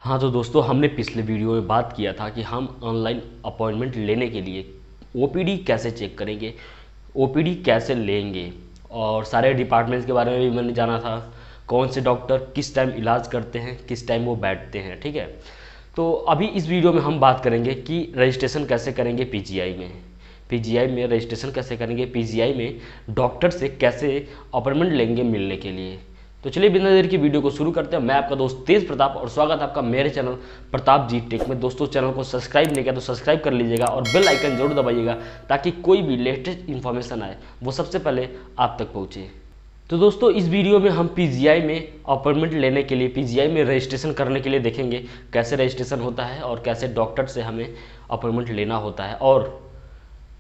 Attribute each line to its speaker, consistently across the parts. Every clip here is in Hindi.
Speaker 1: हाँ तो दोस्तों, हमने पिछले वीडियो में बात किया था कि हम ऑनलाइन अपॉइंटमेंट लेने के लिए ओपीडी कैसे चेक करेंगे, ओपीडी कैसे लेंगे, और सारे डिपार्टमेंट्स के बारे में भी मैंने जाना था। कौन से डॉक्टर किस टाइम इलाज करते हैं, किस टाइम वो बैठते हैं, ठीक है। तो अभी इस वीडियो में हम बात करेंगे कि रजिस्ट्रेशन कैसे करेंगे पीजीआई में, पीजीआई में रजिस्ट्रेशन कैसे करेंगे, पीजीआई में डॉक्टर से कैसे अपॉइंटमेंट लेंगे मिलने के लिए। तो चलिए बिना देर की वीडियो को शुरू करते हैं। मैं आपका दोस्त तेज प्रताप और स्वागत है आपका मेरे चैनल प्रताप जी टेक में। दोस्तों, चैनल को सब्सक्राइब नहीं किया तो सब्सक्राइब कर लीजिएगा और बेल आइकन जरूर दबाइएगा ताकि कोई भी लेटेस्ट इन्फॉर्मेशन आए वो सबसे पहले आप तक पहुँचे। तो दोस्तों, इस वीडियो में हम पीजीआई में अपॉइंटमेंट लेने के लिए, पीजीआई में रजिस्ट्रेशन करने के लिए देखेंगे कैसे रजिस्ट्रेशन होता है और कैसे डॉक्टर से हमें अपॉइंटमेंट लेना होता है और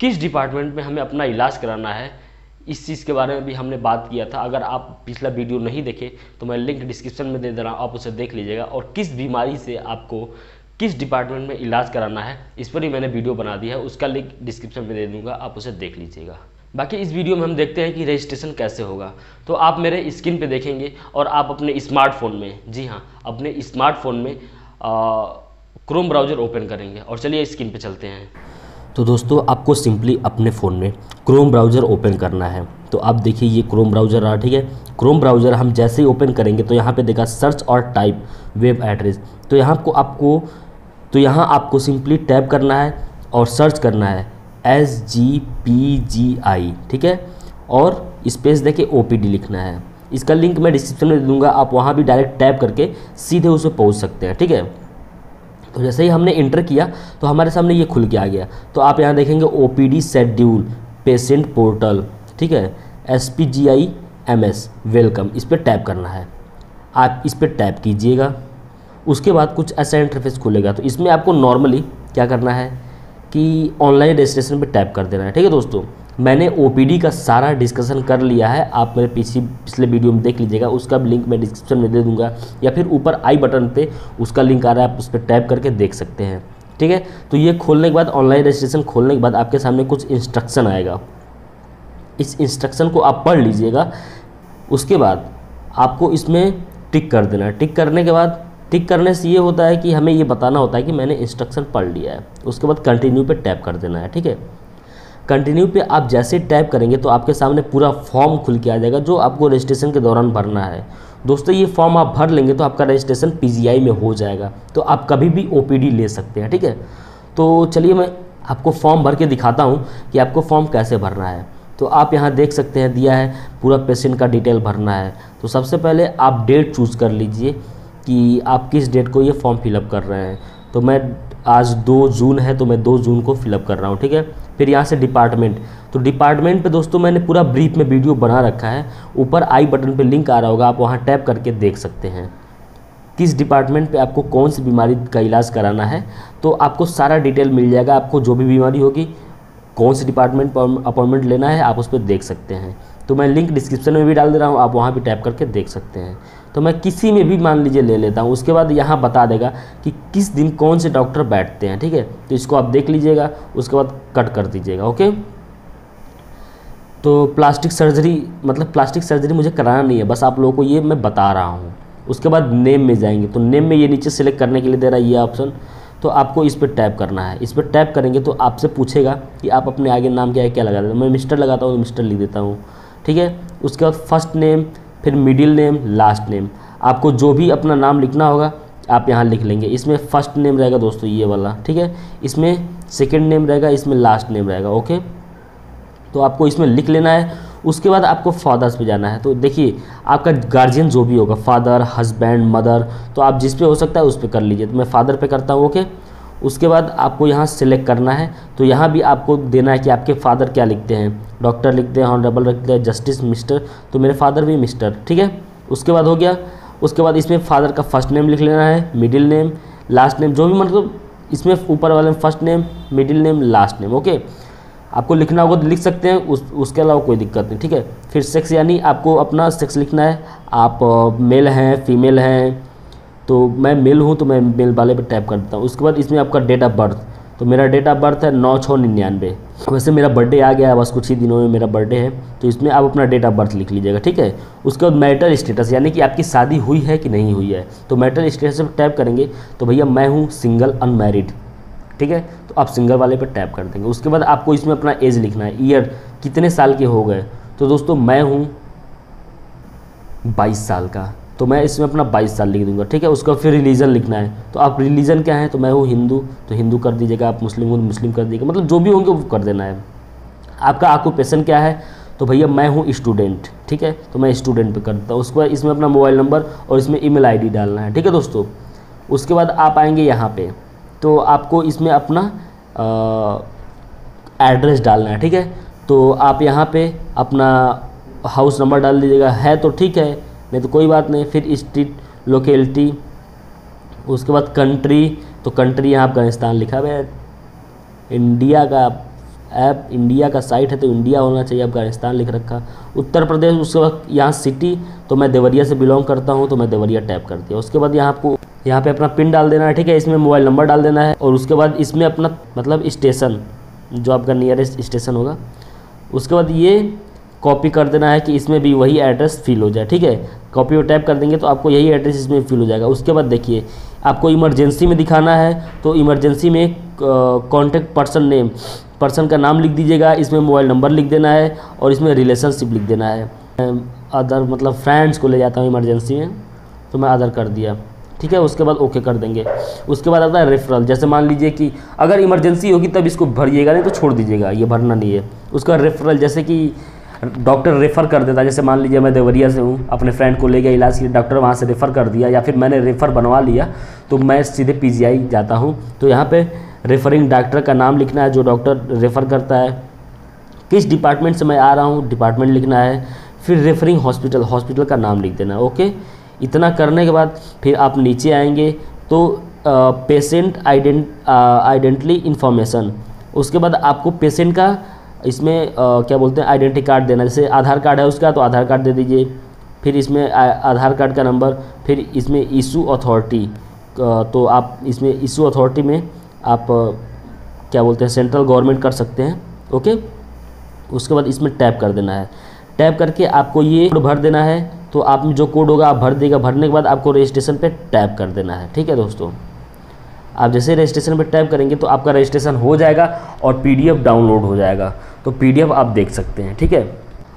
Speaker 1: किस डिपार्टमेंट में हमें अपना इलाज कराना है। इस चीज़ के बारे में भी हमने बात किया था। अगर आप पिछला वीडियो नहीं देखे तो मैं लिंक डिस्क्रिप्शन में दे दे रहा हूँ, आप उसे देख लीजिएगा। और किस बीमारी से आपको किस डिपार्टमेंट में इलाज कराना है इस पर ही मैंने वीडियो बना दी है, उसका लिंक डिस्क्रिप्शन में दे दूँगा, आप उसे देख लीजिएगा। बाकी इस वीडियो में हम देखते हैं कि रजिस्ट्रेशन कैसे होगा। तो आप मेरे स्क्रीन पे देखेंगे और आप अपने स्मार्टफोन में, जी हाँ, अपने स्मार्टफोन में क्रोम ब्राउज़र ओपन करेंगे। और चलिए स्क्रीन पे चलते हैं। तो दोस्तों, आपको सिंपली अपने फ़ोन में क्रोम ब्राउज़र ओपन करना है। तो आप देखिए ये क्रोम ब्राउज़र रहा, ठीक है। क्रोम ब्राउज़र हम जैसे ही ओपन करेंगे तो यहाँ पे देखा सर्च और टाइप वेब एड्रेस। तो यहाँ आपको सिंपली टैप करना है और सर्च करना है SGPGI, ठीक है, और स्पेस देके OPD लिखना है। इसका लिंक मैं डिस्क्रिप्शन में दे दूँगा, आप वहाँ भी डायरेक्ट टैप करके सीधे उस पर पहुँच सकते हैं, ठीक है। तो जैसे ही हमने इंटर किया तो हमारे सामने ये खुल के आ गया। तो आप यहाँ देखेंगे OPD शेड्यूल पेशेंट पोर्टल, ठीक है, SPGI MS वेलकम, इस पर टैप करना है। आप इस पर टैप कीजिएगा। उसके बाद कुछ ऐसा इंटरफेस खुलेगा। तो इसमें आपको नॉर्मली क्या करना है कि ऑनलाइन रजिस्ट्रेशन पे टैप कर देना है, ठीक है। दोस्तों, मैंने OPD का सारा डिस्कशन कर लिया है, आप मेरे पिछले वीडियो में देख लीजिएगा, उसका भी लिंक मैं डिस्क्रिप्शन में दे दूंगा या फिर ऊपर आई बटन पे उसका लिंक आ रहा है, आप उस पर टैप करके देख सकते हैं, ठीक है। तो ये खोलने के बाद, ऑनलाइन रजिस्ट्रेशन खोलने के बाद आपके सामने कुछ इंस्ट्रक्शन आएगा। इस इंस्ट्रक्शन को आप पढ़ लीजिएगा। उसके बाद आपको इसमें टिक कर देना है। टिक करने के बाद, टिक करने से ये होता है कि हमें ये बताना होता है कि मैंने इंस्ट्रक्शन पढ़ लिया है। उसके बाद कंटिन्यू पे टैप कर देना है, ठीक है। कंटिन्यू पे आप जैसे टैप करेंगे तो आपके सामने पूरा फॉर्म खुल के आ जाएगा जो आपको रजिस्ट्रेशन के दौरान भरना है। दोस्तों, ये फॉर्म आप भर लेंगे तो आपका रजिस्ट्रेशन पीजीआई में हो जाएगा, तो आप कभी भी OPD ले सकते हैं, ठीक है। तो चलिए मैं आपको फॉर्म भर के दिखाता हूँ कि आपको फॉर्म कैसे भरना है। तो आप यहाँ देख सकते हैं दिया है पूरा पेशेंट का डिटेल भरना है। तो सबसे पहले आप डेट चूज़ कर लीजिए कि आप किस डेट को ये फॉर्म फिलअप कर रहे हैं। तो मैं आज 2 जून है तो मैं 2 जून को फिलअप कर रहा हूँ, ठीक है। फिर यहाँ से डिपार्टमेंट, तो डिपार्टमेंट पे दोस्तों मैंने पूरा ब्रीफ में वीडियो बना रखा है, ऊपर आई बटन पे लिंक आ रहा होगा, आप वहाँ टैप करके देख सकते हैं किस डिपार्टमेंट पे आपको कौन सी बीमारी का इलाज कराना है। तो आपको सारा डिटेल मिल जाएगा, आपको जो भी बीमारी होगी, कौन से डिपार्टमेंट पर अपॉइंटमेंट लेना है, आप उस पर देख सकते हैं। तो मैं लिंक डिस्क्रिप्शन में भी डाल दे रहा हूँ, आप वहाँ भी टैप करके देख सकते हैं। तो मैं किसी में भी मान लीजिए ले लेता हूँ। उसके बाद यहाँ बता देगा कि किस दिन कौन से डॉक्टर बैठते हैं, ठीक है। तो इसको आप देख लीजिएगा, उसके बाद कट कर दीजिएगा, ओके। तो प्लास्टिक सर्जरी मुझे कराना नहीं है, बस आप लोगों को ये मैं बता रहा हूँ। उसके बाद नेम में जाएंगे, तो नेम में ये नीचे सेलेक्ट करने के लिए दे रहा है ये ऑप्शन, तो आपको इस पर टैप करना है। इस पर टैप करेंगे तो आपसे पूछेगा कि आप अपने आगे नाम क्या है, क्या लगा देते हैं। मैं मिस्टर लगाता हूँ तो मिस्टर लिख देता हूँ, ठीक है। उसके बाद फर्स्ट नेम, फिर मिडिल नेम, लास्ट नेम, आपको जो भी अपना नाम लिखना होगा आप यहाँ लिख लेंगे। इसमें फर्स्ट नेम रहेगा दोस्तों ये वाला, ठीक है। इसमें सेकंड नेम रहेगा, इसमें लास्ट नेम रहेगा, ओके। तो आपको इसमें लिख लेना है। उसके बाद आपको फादर्स पे जाना है। तो देखिए आपका गार्जियन जो भी होगा, फादर, हस्बैंड, मदर, तो आप जिस पे हो सकता है उस पर कर लीजिए। तो मैं फादर पे करता हूँ, ओके। उसके बाद आपको यहाँ सेलेक्ट करना है। तो यहाँ भी आपको देना है कि आपके फादर क्या लिखते हैं, डॉक्टर लिखते हैं, ऑनरेबल लिखते हैं, जस्टिस, मिस्टर, तो मेरे फादर भी मिस्टर, ठीक है। उसके बाद हो गया। उसके बाद इसमें फादर का फर्स्ट नेम लिख लेना है, मिडिल नेम, लास्ट नेम, जो भी मतलब इसमें ऊपर वाले में first name, middle name, last name, okay. आपको लिखना होगा तो लिख सकते हैं, उसके अलावा कोई दिक्कत नहीं, ठीक है। फिर सेक्स, यानी आपको अपना सेक्स लिखना है, आप मेल हैं, फीमेल हैं। तो मैं मेल हूँ तो मैं मेल वाले पे टैप कर देता हूँ। उसके बाद इसमें आपका डेट ऑफ बर्थ, तो मेरा डेट ऑफ बर्थ है 9/6/99। वैसे मेरा बर्थडे आ गया है, बस कुछ ही दिनों में मेरा बर्थडे है, तो इसमें आप अपना डेट ऑफ बर्थ लिख लीजिएगा, ठीक है। उसके बाद मैरिटल स्टेटस, यानी कि आपकी शादी हुई है कि नहीं हुई है, तो मैरिटल स्टेटस पर टैप करेंगे तो भैया मैं हूँ सिंगल अनमैरिड, ठीक है, तो आप सिंगल वाले पर टैप कर देंगे। उसके बाद आपको इसमें अपना एज लिखना है, ईयर कितने साल के हो गए, तो दोस्तों मैं हूँ 22 साल का, तो मैं इसमें अपना 22 साल लिख दूंगा, ठीक है। उसका फिर रिलीजन लिखना है, तो आप रिलीजन क्या है, तो मैं हूँ हिंदू, तो हिंदू कर दीजिएगा, आप मुस्लिम हो तो मुस्लिम कर दीजिएगा, मतलब जो भी होंगे वो कर देना है। आपका ऑक्यूपेशन क्या है, तो भैया मैं हूँ स्टूडेंट, ठीक है, तो मैं स्टूडेंट पे कर देता हूँ। उसके बाद इसमें अपना मोबाइल नंबर और इसमें ईमेल आईडी डालना है, ठीक है दोस्तों। उसके बाद आप आएंगे यहाँ पे, तो आपको इसमें अपना एड्रेस डालना है, ठीक है। तो आप यहाँ पे अपना हाउस नंबर डाल दीजिएगा, है तो ठीक है, नहीं तो कोई बात नहीं। फिर स्ट्रीट, लोकेलिटी, उसके बाद कंट्री, तो कंट्री यहाँ अफगानिस्तान लिखा हुआ है, इंडिया का ऐप, इंडिया का साइट है तो इंडिया होना चाहिए, अफगानिस्तान लिख रखा। उत्तर प्रदेश, उसके बाद यहाँ सिटी, तो मैं देवरिया से बिलोंग करता हूँ, तो मैं देवरिया टैप कर दिया। उसके बाद यहाँ आपको यहाँ पे अपना पिन डाल देना है, ठीक है, इसमें मोबाइल नंबर डाल देना है, और उसके बाद इसमें अपना मतलब स्टेशन, जो आपका नियरेस्ट स्टेशन होगा, उसके बाद ये कॉपी कर देना है कि इसमें भी वही एड्रेस फिल हो जाए, ठीक है। कॉपी पर टैप कर देंगे तो आपको यही एड्रेस इसमें फिल हो जाएगा। उसके बाद देखिए आपको इमरजेंसी में दिखाना है, तो इमरजेंसी में कॉन्टैक्ट पर्सन नेम, पर्सन का नाम लिख दीजिएगा, इसमें मोबाइल नंबर लिख देना है, और इसमें रिलेशनशिप लिख देना है। अदर मतलब फ्रेंड्स को ले जाता हूँ इमरजेंसी में, तो मैं अदर कर दिया, ठीक है। उसके बाद ओके कर देंगे। उसके बाद आता है रेफरल, जैसे मान लीजिए कि अगर इमरजेंसी होगी तब इसको भरिएगा, नहीं तो छोड़ दीजिएगा, ये भरना नहीं है। उसका रेफरल, जैसे कि डॉक्टर रेफ़र कर देता है, जैसे मान लीजिए मैं देवरिया से हूँ, अपने फ्रेंड को ले गया इलाज के लिए, डॉक्टर वहाँ से रेफ़र कर दिया, या फिर मैंने रेफ़र बनवा लिया तो मैं सीधे पीजीआई जाता हूँ, तो यहाँ पे रेफरिंग डॉक्टर का नाम लिखना है, जो डॉक्टर रेफ़र करता है, किस डिपार्टमेंट से मैं आ रहा हूँ डिपार्टमेंट लिखना है, फिर रेफरिंग हॉस्पिटल, हॉस्पिटल का नाम लिख देना है, ओके। इतना करने के बाद फिर आप नीचे आएंगे तो पेशेंट आइडेंटिटी इन्फॉर्मेशन, उसके बाद आपको पेशेंट का इसमें क्या बोलते हैं आइडेंटिटी कार्ड देना, जैसे आधार कार्ड है उसका तो आधार कार्ड दे दीजिए, फिर इसमें आधार कार्ड का नंबर, फिर इसमें इशू अथॉरिटी, तो आप इसमें इशू अथॉरिटी में आप क्या बोलते हैं सेंट्रल गवर्नमेंट कर सकते हैं, ओके। उसके बाद इसमें टैप कर देना है, टैप करके आपको ये कोड भर देना है, तो आप जो कोड होगा आप भर देगा, भरने के बाद आपको रजिस्ट्रेशन पे टैप कर देना है, ठीक है दोस्तों। आप जैसे रजिस्ट्रेशन पे टैप करेंगे तो आपका रजिस्ट्रेशन हो जाएगा और पीडीएफ डाउनलोड हो जाएगा, तो पीडीएफ आप देख सकते हैं, ठीक है।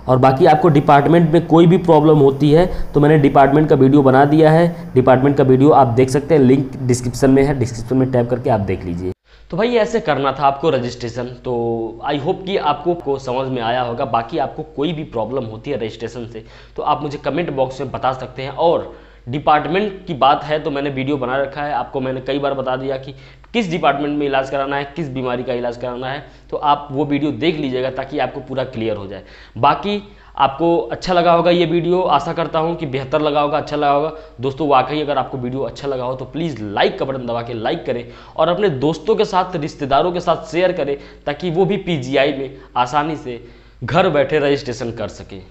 Speaker 1: और बाकी आपको डिपार्टमेंट में कोई भी प्रॉब्लम होती है तो मैंने डिपार्टमेंट का वीडियो बना दिया है, डिपार्टमेंट का वीडियो आप देख सकते हैं, लिंक डिस्क्रिप्शन में है, डिस्क्रिप्शन में टैप करके आप देख लीजिए। तो भाई ऐसे करना था आपको रजिस्ट्रेशन, तो आई होप कि आपको समझ में आया होगा। बाकी आपको कोई भी प्रॉब्लम होती है रजिस्ट्रेशन से तो आप मुझे कमेंट बॉक्स में बता सकते हैं, और डिपार्टमेंट की बात है तो मैंने वीडियो बना रखा है, आपको मैंने कई बार बता दिया कि किस डिपार्टमेंट में इलाज कराना है, किस बीमारी का इलाज कराना है, तो आप वो वीडियो देख लीजिएगा ताकि आपको पूरा क्लियर हो जाए। बाकी आपको अच्छा लगा होगा ये वीडियो, आशा करता हूँ कि बेहतर लगा होगा, अच्छा लगा होगा। दोस्तों वाकई अगर आपको वीडियो अच्छा लगा हो तो प्लीज़ लाइक का बटन दबा के लाइक करें, और अपने दोस्तों के साथ, रिश्तेदारों के साथ शेयर करें, ताकि वो भी पीजीआई में आसानी से घर बैठे रजिस्ट्रेशन कर सकें।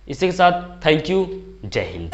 Speaker 1: इसी के साथ थैंक यू, जय हिंद।